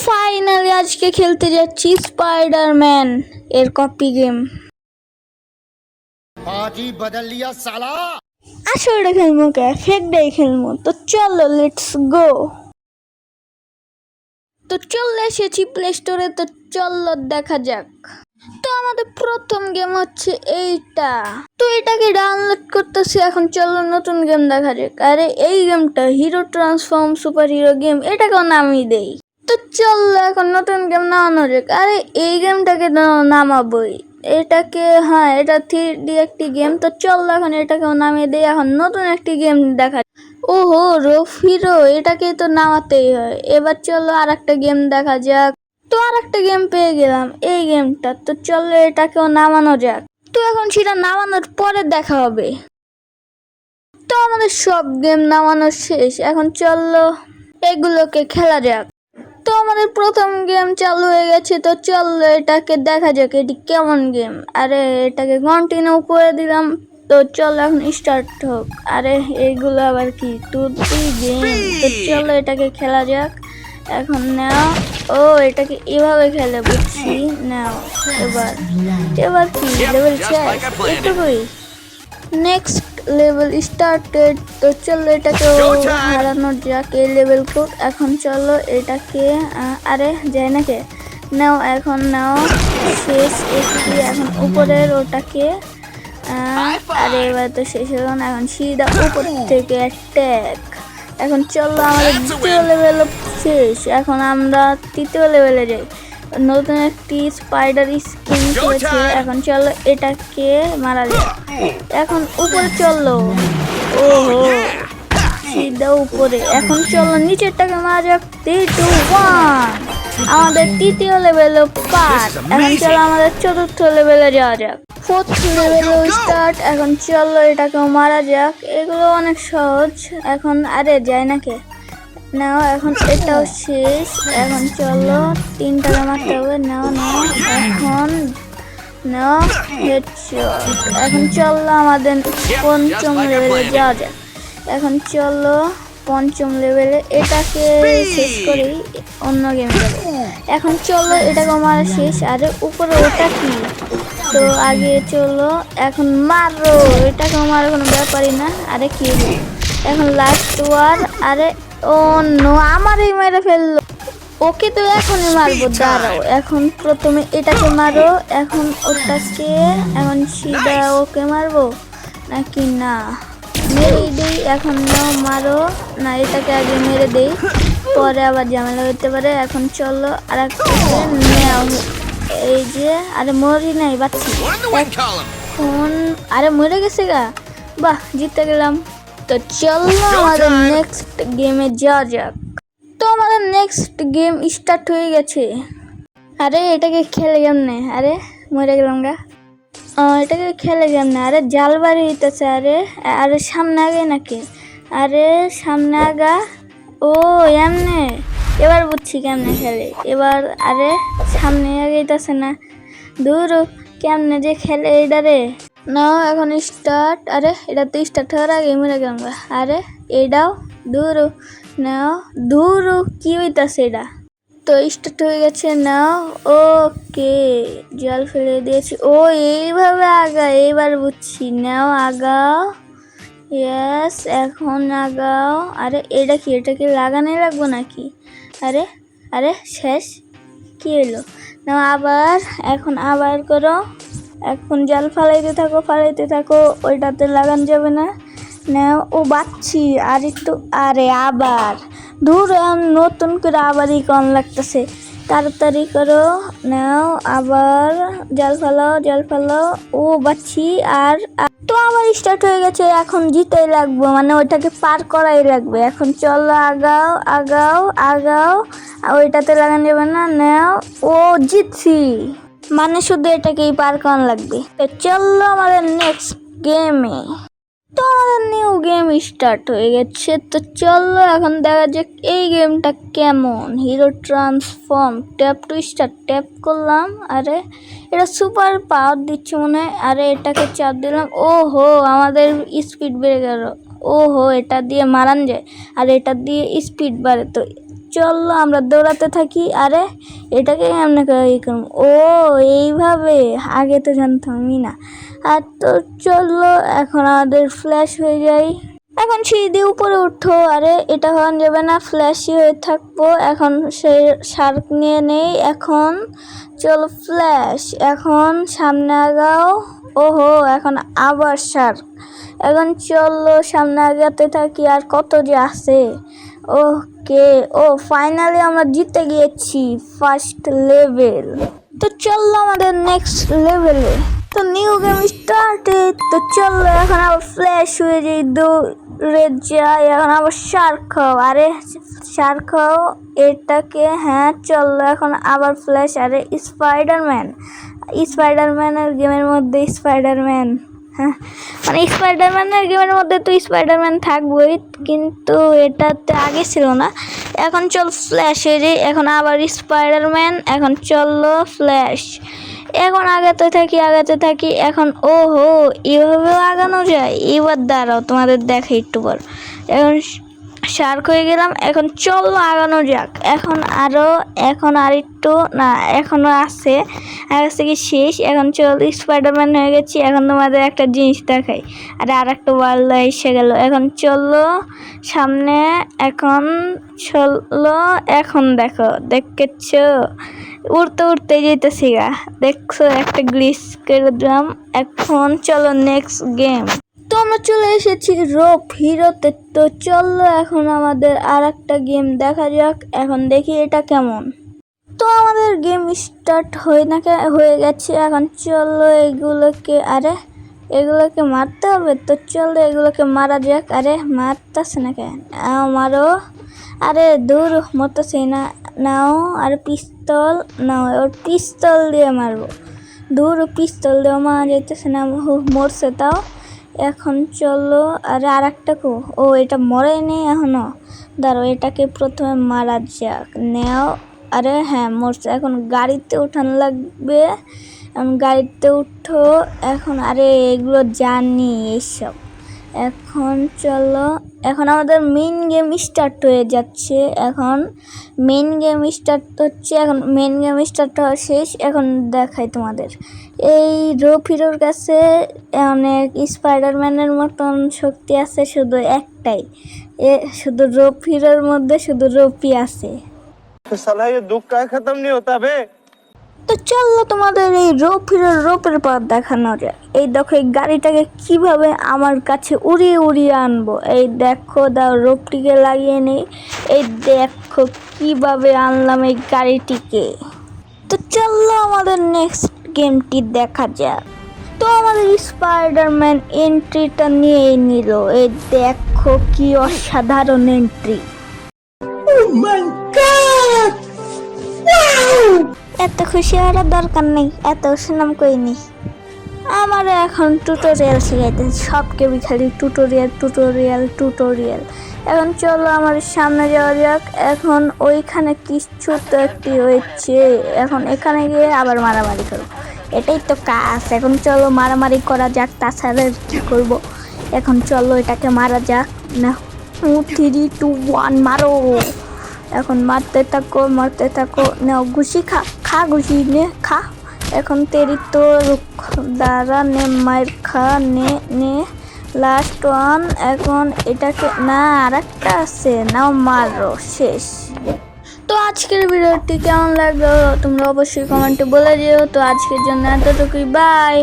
Finally আজকে খেলতে যাচ্ছি স্পাইডারম্যান এর কপি গেম। बाजी बदल लिया साला। আসলে খেলবো কে, ফেকটাই খেলবো। তো চলো লেটস গো। তো চলে এসেছি প্লে স্টোরে, তো চলো দেখা যাক। তো আমাদের প্রথম গেম হচ্ছে এইটা। তো এটাকে ডাউনলোড করতেছি এখন। চলো নতুন গেম দেখা যাক। আরে এই গেমটা hero transform super hero game, এটাকেও নামিয়ে দেই। তো চলো এখন নতুন গেম নামানো যাক। আরে এই গেমটাকে নামাবোই। এটাকে এটা 3D একটি গেম। তো চলো এখন এটাকেও নামিয়ে দেই। এখন নতুন একটি গেম দেখা। ওহো রফিরো, এটাকে তো নামাতেই হয়। এবার চলো আর একটা গেম দেখা যাক। তো আর একটা গেম পেয়ে গেলাম, এই গেমটা। তো চলো এটাকেও নামানো যাক। তো এখন সেটা নামানোর পরে দেখা হবে। তো আমাদের সব গেম নামানো শেষ। এখন চলো এগুলোকে খেলা যাক। তো আমাদের প্রথম গেম চালু হয়ে গেছে। তো চলো এটাকে দেখা যাক এটি কেমন গেম। আরে এটাকে কন্টিনিউ করে দিলাম। তো চলো এখন স্টার্ট হোক। আরে এইগুলো আবার কি 2D গেম। তো চলো এটাকে খেলা যাক। এখন নাও। ও এটাকে এভাবে খেলে বুঝছি। নাও এবার এবার কি লেভেল শেষ, এটুকুই। Next level started. তো চলো এটাকে হারানো যাক এই লেভেল কোড। এখন চলো এটাকে আরে যায় নাকি, নাও এখন নাও শেষ একটি। এখন উপরের ওটাকে আরে এবার তো শেষ হলো না। এখন সিধা উপর থেকে অ্যাটাক। এখন চলো আমাদের দ্বিতীয় লেভেল শেষ। এখন আমরা তৃতীয় লেভেলে যাই। নতুন একটি স্পাইডার স্কিন করেছে। এখন চলো এটাকে মারা যায়। এখন উপরে চলো। ওহো সিধা উপরে। এখন চলো নিচেরটাকে মারা যাক। 3, 2, 1 আমাদের তৃতীয় লেভেল পার। এখন চলো আমাদের চতুর্থ লেভেলে যাওয়া যাক। Fourth level start. এখন চলো এটাকেও মারা যাক। এগুলো অনেক সহজ। এখন আরে যায় নাকি, নাও এখন এটাও শেষ। এখন চলো 3টাকে মারতে হবে। নাও নাও এখন নাও হেডশট। এখন চলো আমাদের পঞ্চম লেভেলে যাওয়া যাক। এখন চলো পঞ্চম লেভেলে এটাকে শেষ করি, অন্য গেমে যাবো। এখন চলো এটাকে মারা শেষ। আরে উপরে ওটা কি, তো আগে চলো এখন মারো। এটাকে মারো কোনো ব্যাপারই না। আরে কি এখন লাস্ট ওয়ার। আরে ও নো, আমারই মেরে ফেললো। ওকে তো এখনই মারবো, দাঁড়াও। এখন প্রথমে এটাকে মারো। এখন ওটাকে এখন সিধা ওকে মারবো নাকি না, মেরে দেই। এখন নাও মারো না, এটাকে আগে মেরে দেই, পরে আবার ঝামেলা হতে পারে। এখন চলো আর একটাকে নেও। এই যে আরে মরি নাই বাচ্চি। এখন আরে মরে গেছে গা, বাহ জিতে গেলাম। তো চলো আমাদের নেক্সট গেমে যাওয়া যাক। তো আমাদের নেক্সট গেম স্টার্ট হয়ে গেছে। আরে এটাকে খেলে কেমনে, আরে মরে গেলাম গা। এটাকে খেলে কেমনে, আরে জাল বাড়ি হইতেছে। আরে আরে সামনে আগে নাকি, আরে সামনে আগা। ও এমনে, এবার বুঝছি কেমনে খেলে এবার। আরে সামনে আগেইতেছে না, দূর কেমনে যে খেলে এইটা রে। না এখন স্টার্ট। আরে এটা তো স্টার্ট হওয়ার আগে মরে গেলাম গা। আরে এটাও দূর নাও, দূর কি হইতাছে এটা। তো স্টার্ট হয়ে গেছে। নাও ওকে জল ফেলে দিয়েছি। ও এইভাবে আগা, এইবার বুঝছি। নাও আগাও, ইয়েস এখন আগাও। আরে এটা কি, এটাকে লাগানোই লাগবো নাকি। আরে আরে শেষ কি হলো। নাও আবার, এখন আবার করো। এখন জাল ফালাইতে থাকো, ফালাইতে থাকো, ওইটাতে লাগানো যাবে না। নাও ও বাচ্ছি আর একটু। আরে আবার দূর, নতুন করে আবারই কম লাগতেছে। তাড়াতাড়ি করো। নাও আবার জাল ফালাও, জাল ফালাও। ও বাচ্ছি আর তো আবার স্টার্ট হয়ে গেছে। এখন জিতেই লাগবে, মানে ওইটাকে পার করাই লাগবে। এখন চলো আগাও আগাও আগাও, ওইটাতে লাগানো যাবে না। নাও ও জিতছি, মানে শুধু এটাকেই পার করানো লাগবে। তো চলো আমাদের নেক্সট গেমে। তো আমাদের নিউ গেম স্টার্ট হয়ে গেছে। তো চলো এখন দেখা যাক এই গেমটা কেমন। Hero transform, tap to start, tap করলাম। আরে এটা সুপার পাওয়ার দিচ্ছে মনে হয়। আরে এটাকে চাপ দিলাম। ওহো আমাদের স্পিড বেড়ে গেল। ওহো এটা দিয়ে মারান যায়, আর এটা দিয়ে স্পিড বাড়ে। তো চলো আমরা দৌড়াতে থাকি। আরে এটাকে আমরা ও এইভাবে, আগে তো জানতাম আমি না। আর তো চলো এখন আমাদের ফ্ল্যাশ হয়ে যাই। এখন সিঁড়ি উপরে উঠো। আরে এটা হওয়া যাবে না, ফ্ল্যাশই হয়ে থাকবো। এখন সেই শার্ক নিয়ে নেই। এখন চলো ফ্ল্যাশ, এখন সামনে আগাও। ওহো এখন আবার শার্ক। এখন চলো সামনে আগাতে থাকি। আর কত যে আছে। ওকে, ও ফাইনালি আমরা জিতে গিয়েছি ফার্স্ট লেভেল। তো চলো আমাদের নেক্সট লেভেলে। তো নিউ গেম স্টার্টেড। তো চলো এখন আবার ফ্ল্যাশ হয়ে যাই, দৌড়ে যাই। এখন আবার শার্ক খাও। আরে শার্ক খাও এটাকে, হ্যাঁ চলো এখন আবার ফ্ল্যাশ। আরে স্পাইডারম্যানের গেমের মধ্যে স্পাইডারম্যান, হ্যাঁ মানে স্পাইডারম্যানের গেমের মধ্যে তো স্পাইডারম্যান থাকবোই, কিন্তু এটাতে আগে ছিল না। এখন চল ফ্ল্যাশ হয়ে যাই। এখন আবার স্পাইডারম্যান। এখন চলো ফ্ল্যাশ। এখন আগাতে থাকি। এখন ওহো এভাবেও আগানো যায়। এবার দাঁড়াও তোমাদের দেখে একটু পর। এখন শার্ক হয়ে গেলাম। এখন চলো আগানো যাক। এখন আর একটু না, এখনো আছে কি শেষ। এখন চলো স্পাইডারম্যান হয়ে গেছি। এখন তোমাদের একটা জিনিস দেখাই। আর একটা ওয়ার্ল্ড এসে গেল। এখন চলো সামনে। এখন চলো, এখন দেখছো উড়তে যেতেছি গা, দেখছো একটা গ্লিচ করে দিলাম। এখন চলো নেক্সট গেম। তো আমরা চলে এসেছি রোপ হিরোতে। তো চলো এখন আমাদের আর একটা গেম দেখা যাক। এখন দেখি এটা কেমন। তো আমাদের গেম স্টার্ট হয়ে গেছে। এখন চলো এগুলোকে মারতে হবে। তো চলো এগুলোকে মারা যাক। আরে মারতেছে না কেন, মারো। আরে দূর মরতেছে না। নাও আর পিস্তল নাও, ওর পিস্তল দিয়ে মারবো। দূর পিস্তল দিয়ে মারা যেতেছে না, মরছে তাও। এখন চলো আর একটা ও এটা মরে নেই এখনো, দাঁড়ো এটাকে প্রথমে মারা যাক। নেও। আরে হ্যাঁ মরছে। এখন গাড়িতে উঠানো লাগবে। এখন গাড়িতে উঠো। এখন আরে এগুলো জানি এইসব। এখন চলো, এখন আমাদের মেইন গেম স্টার্ট হয়ে যাচ্ছে। এখন মেইন গেম স্টার্ট হচ্ছে। এখন মেইন গেম স্টার্ট হওয়া শেষ। এখন দেখাই তোমাদের, এই রোপ হিরোর কাছে অনেক স্পাইডারম্যানের মতন শক্তি আছে, শুধু একটাই, শুধু রোপ হিরোর মধ্যে শুধু রোপই আছে। साला ये दुख का खत्म नहीं होता बे। তো চলো তোমাদের এই রোপের পর দেখানো যায়। এই দেখো এই গাড়িটাকে কিভাবে আমার কাছে উড়িয়ে আনবো। এই দেখো দাও রোপটিকে লাগিয়ে নেই। এই দেখো কিভাবে আনলাম এই গাড়িটিকে। তো চলো আমাদের নেক্সট গেমটি দেখা যাক। তো আমাদের স্পাইডারম্যান এন্ট্রিটা নিয়ে নিল। এই দেখো কি অসাধারণ এন্ট্রি। এত খুশি হওয়ার দরকার নেই, এত সুনাম করিনি। আমার এখন টিউটোরিয়াল শিখাইতেছে, সবকে খালি টিউটোরিয়াল। এখন চলো আমাদের সামনে যাওয়া যাক। এখন ওইখানে কিছু তো একটি হয়েছে। এখন এখানে গিয়ে আবার মারামারি করবো, এটাই তো কাজ। এখন চলো মারামারি করা যাক, তাছাড়া কি করবো। এখন চলো এটাকে মারা যাক না। 3, 2, 1 মারো। এখন মারতে থাকো। নাও ঘুষি খা ঘুষি নে খা। এখন তেরি তো দ্বারা নে মার খা নে লাস্ট ওয়ান। এখন এটাকে না আর একটা আছে, নাও মারো, শেষ। তো আজকের ভিডিওটি কেমন লাগলো তোমরা অবশ্যই কমেন্টে বলে দিও। তো আজকের জন্য এতটুকুই, বাই।